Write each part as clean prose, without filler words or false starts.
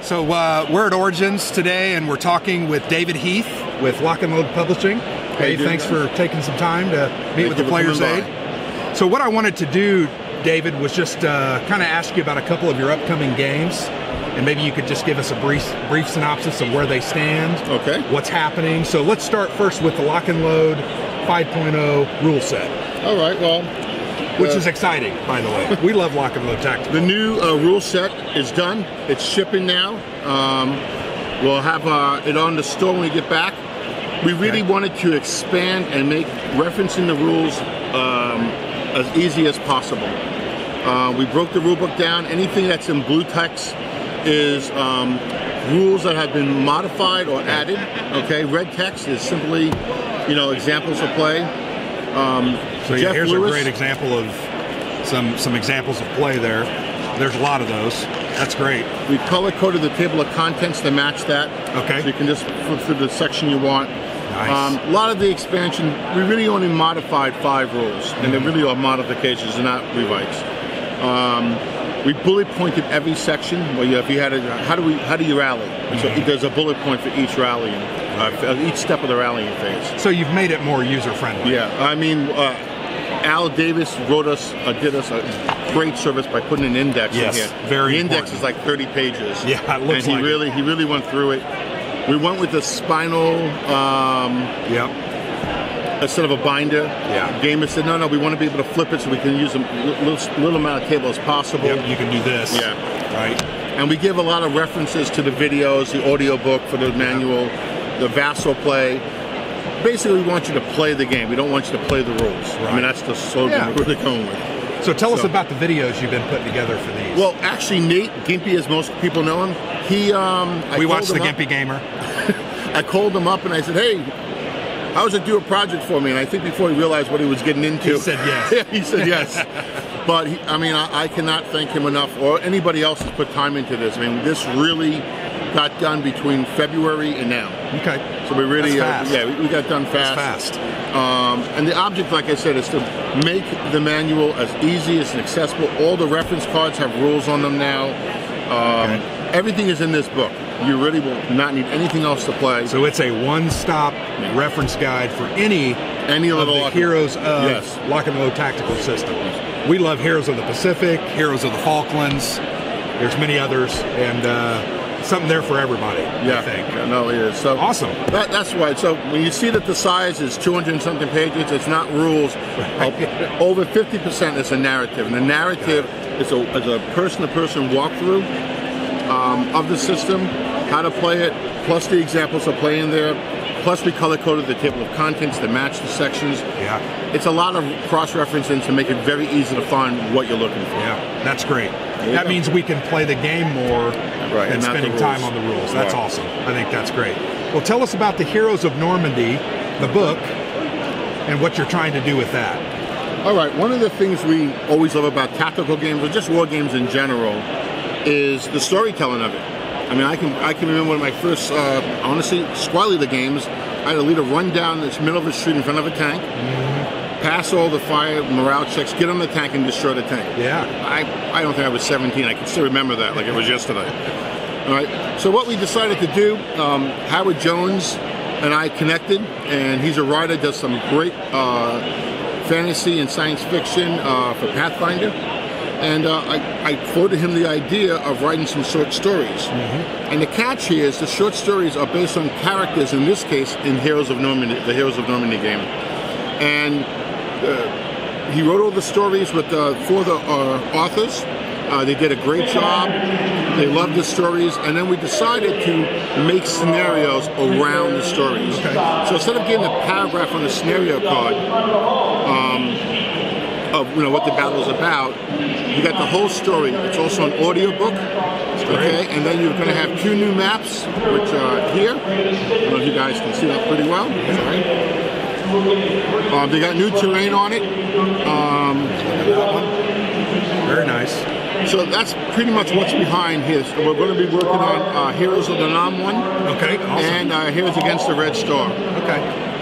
So we're at Origins today, and we're talking with David Heath with LnL Publishing. Hey, thanks for taking some time to meet with the Player's Aid. So what I wanted to do, David, was just kind of ask you about a couple of your upcoming games, and maybe you could just give us a brief synopsis of where they stand, what's happening. So let's start first with the Lock and Load 5.0 rule set. All right, well... Which is exciting, by the way. We love Lock and Load Tactical. The new rule set is done. It's shipping now. We'll have it on the store when we get back. We really wanted to expand and make referencing the rules as easy as possible. We broke the rule book down. Anything that's in blue text is rules that have been modified or added. Red text is simply, examples of play. So here's a great example of some examples of play there. There's a lot of those. That's great. We color-coded the table of contents to match that. So you can just flip through the section you want. Nice. A lot of the expansion, we really only modified 5 rules, and they really are modifications, they're not rewrites. We bullet pointed every section. Well, if you had how do you rally? So there's a bullet point for each rallying, each step of the rallying phase. So you've made it more user-friendly. Yeah, I mean, Al Davis did us a great service by putting an index in here. Very The index important. is like 30 pages. Yeah, it looks and he really went through it. We went with the spinal. Instead of a binder. Gamer said, no, we want to be able to flip it so we can use a little amount of table as possible. You can do this. Right. And we give a lot of references to the videos, the audio book for the manual, the vassal play. Basically, we want you to play the game. We don't want you to play the rules. I mean, that's the slogan we're really going with. So tell us about the videos you've been putting together for these. Well, actually, Nate Gimpy, as most people know him, we watched the Gimpy Gamer. I called him up and I said, hey, how does it do a project for me? And I think before he realized what he was getting into, he said yes. He said yes. But I cannot thank him enough, or anybody else who's put time into this. I mean, this really got done between February and now. So we really, we got done fast. That's fast. And the object, like I said, is to make the manual as easy as accessible. All the reference cards have rules on them now. Everything is in this book. You really will not need anything else to play. So it's a one-stop reference guide for any of the heroes of Lock and Load Tactical System. We love Heroes of the Pacific, Heroes of the Falklands. There's many others, and something there for everybody. I think. No, it is. So awesome. That's why. So when you see that the size is 200 and something pages, it's not rules. Over 50% is a narrative, and the narrative is a person-to-person walkthrough of the system, how to play it, plus the examples of play in there, plus we color-coded the table of contents to match the sections. It's a lot of cross-referencing to make it very easy to find what you're looking for. That's great. That means we can play the game more than spending time on the rules. That's awesome. I think that's great. Well, tell us about the Heroes of Normandy, the book, and what you're trying to do with that. All right. One of the things we always love about tactical games, or just war games in general, is the storytelling of it. I mean, I can remember one of my first, honestly, Squally games. I had to lead a run down this middle of the street in front of a tank, pass all the fire, morale checks, get on the tank, and destroy the tank. I don't think I was 17. I can still remember that like it was yesterday. All right. So what we decided to do, Howard Jones and I connected, and he's a writer, does some great fantasy and science fiction for Pathfinder. And I quoted him the idea of writing some short stories. And the catch here is the short stories are based on characters, in this case, in Heroes of Normandy, the Heroes of Normandy game. And he wrote all the stories for the authors. They did a great job. They loved the stories. And then we decided to make scenarios around the stories. So instead of getting a paragraph on the scenario card, of what the battle is about, you got the whole story. It's also an audio book, and then you're going to have 2 new maps, which are here. I don't know if you guys can see that pretty well. They got new terrain on it. Very nice. So that's pretty much what's behind here. So we're going to be working on Heroes of the Nam one. Awesome. And Heroes Against the Red Star.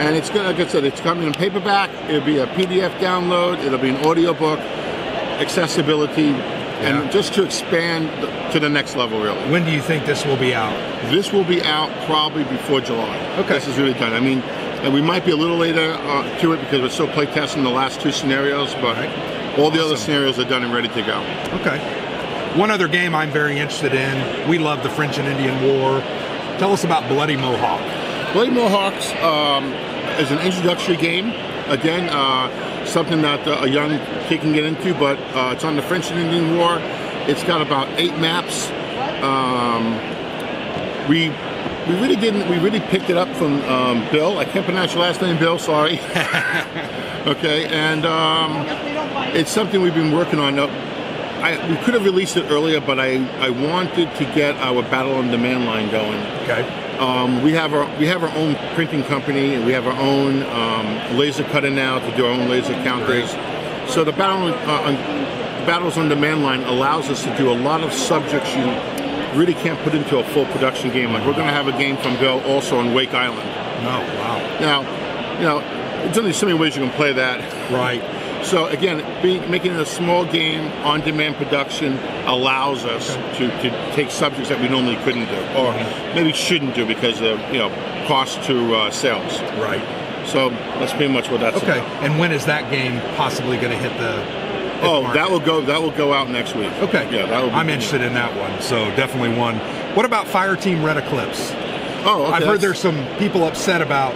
And it's going to, like I said, it's coming in paperback. It'll be a PDF download. It'll be an audio book, accessibility. and just to expand to the next level, really. When do you think this will be out? This will be out probably before July. Okay. This is really done. I mean, and we might be a little later to it because we're still playtesting the last 2 scenarios, but all the other scenarios are done and ready to go. Okay. One other game I'm very interested in. We love the French and Indian War. Tell us about Bloody Mohawk. Bloody Mohawks is an introductory game. Again, something that a young kid can get into, but it's on the French and Indian War. It's got about 8 maps. We really picked it up from Bill. I can't pronounce your last name, Bill. Sorry. Okay, and it's something we've been working on. We could have released it earlier, but I wanted to get our Battle on Demand line going. Okay. We have our own printing company, and we have our own laser cutter now to do our own laser counters. Great. So the Battles on Demand line allows us to do a lot of subjects you really can't put into a full production game. Like we're going to have a game from Bill also on Wake Island. Oh, wow. Now, there's only so many ways you can play that. Right. So again, making it a small game, on-demand production allows us to take subjects that we normally couldn't do, or maybe shouldn't do because of cost to sales. Right. So that's pretty much what that's about. And when is that game possibly going to hit the? That will go out next week. Okay. Yeah, I'm interested in that one. So definitely one. What about Fireteam Red Eclipse? Oh, okay. I've heard there's some people upset about.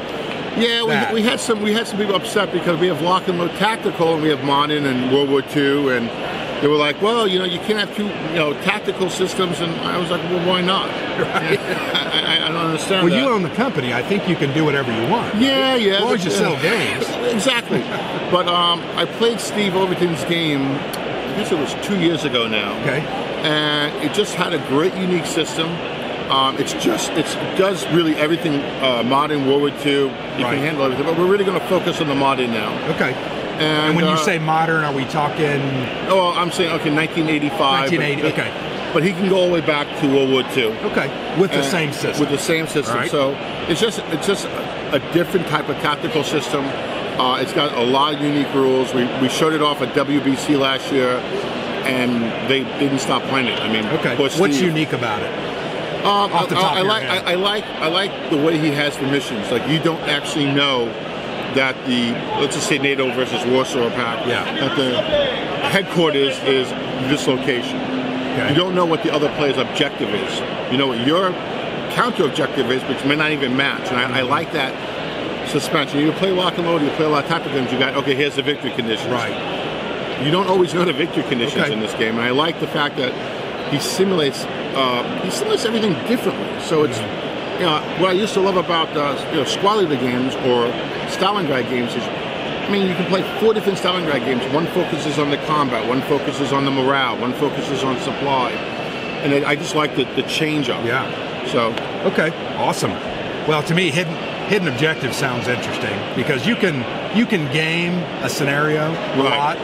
Yeah, we had some people upset because we have Lock and Load Tactical and we have Modern and World War II, and they were like, well, you can't have 2 tactical systems, and I was like, well, why not? Right. I don't understand. Well, you own the company. I think you can do whatever you want. Yeah, right? yeah. As long as you sell games. Exactly. But I played Steve Overton's game. I guess it was 2 years ago now. Okay. And it just had a great, unique system. It does really everything modern, World War II. You can handle everything, but we're really going to focus on the modern now. Okay. And when you say modern, are we talking? Oh, I'm saying 1985. 1980. Okay. But he can go all the way back to World War II. Okay. With the same system. With the same system. Right. So it's just a different type of tactical system. It's got a lot of unique rules. We showed it off at WBC last year, and they didn't stop playing it. I mean, what's unique about it? Off the top of your head. I like the way he has the missions. Like you don't actually know that let's just say NATO versus Warsaw Pact. Yeah. That the headquarters is this location. Okay. You don't know what the other player's objective is. You know what your counter objective is, which may not even match. And I like that suspension. You play Lock and Load, you play a lot of tactical games. You got here's the victory conditions. Right. You don't always know the victory conditions in this game, and I like the fact that he simulates everything differently. So it's what I used to love about Squally the games or Stalingrad games is, I mean, you can play 4 different Stalingrad games. One focuses on the combat, one focuses on the morale, one focuses on supply, and I just like the change up. Yeah. So okay, awesome. Well, to me, hidden objective sounds interesting because you can game a scenario a lot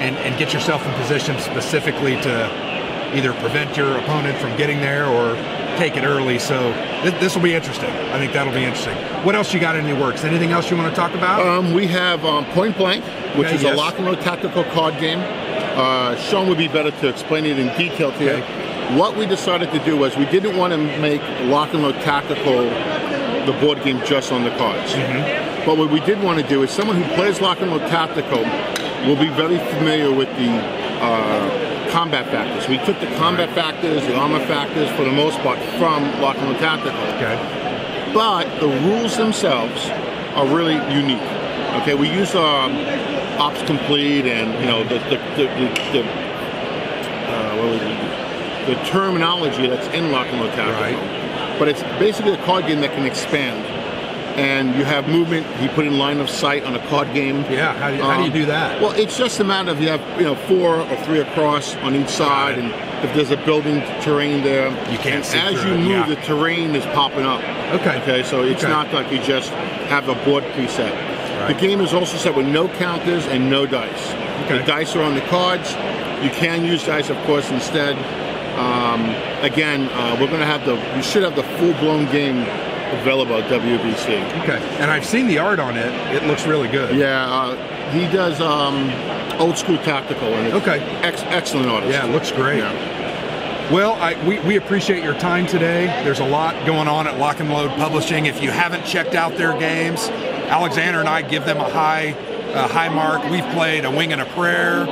and get yourself in position specifically to either prevent your opponent from getting there or take it early. So this will be interesting. I think that'll be interesting. What else you got in your works? Anything else you want to talk about? We have Point Blank, which is a lock and load tactical card game. Sean would be better to explain it in detail to you. What we decided to do was we didn't want to make Lock and Load Tactical the board game just on the cards. But what we did want to do is someone who plays Lock and Load Tactical will be very familiar with the combat factors. We took the combat factors, the armor factors, for the most part, from Lock and Load Tactical. Okay. But the rules themselves are really unique. Okay, we use Ops Complete and the terminology that's in Lock and Load Tactical. But it's basically a card game that can expand. And you have movement. You put in line of sight on a card game. Yeah, how do you do that? Well, it's just a matter of you have 4 or 3 across on each side, and if there's a building terrain there, you can't see as you move, the terrain is popping up. Okay, so it's not like you just have a board preset. The game is also set with no counters and no dice. The dice are on the cards. You can use dice, of course, instead. Again, we're going to have we should have the full-blown game available at WBC. Okay, and I've seen the art on it. It looks really good. Yeah, he does old school tactical, and it's excellent artist. Yeah, it looks great. Yeah. Well, we appreciate your time today. There's a lot going on at Lock and Load Publishing. If you haven't checked out their games, Alexander and I give them a high mark. We've played A Wing and a Prayer,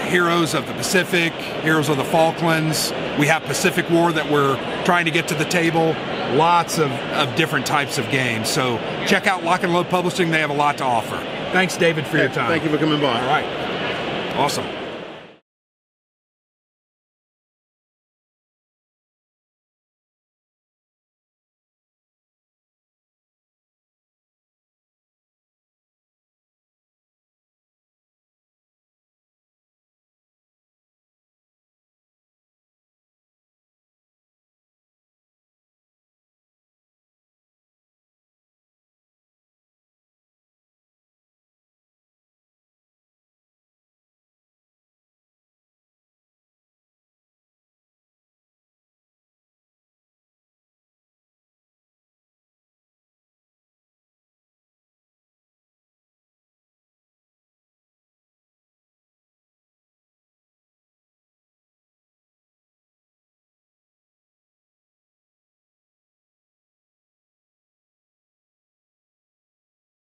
Heroes of the Pacific, Heroes of the Falklands. We have Pacific War that we're trying to get to the table. Lots of different types of games. So check out Lock and Load Publishing. They have a lot to offer. Thanks, David, for your time. Thank you for coming by. All right. Awesome.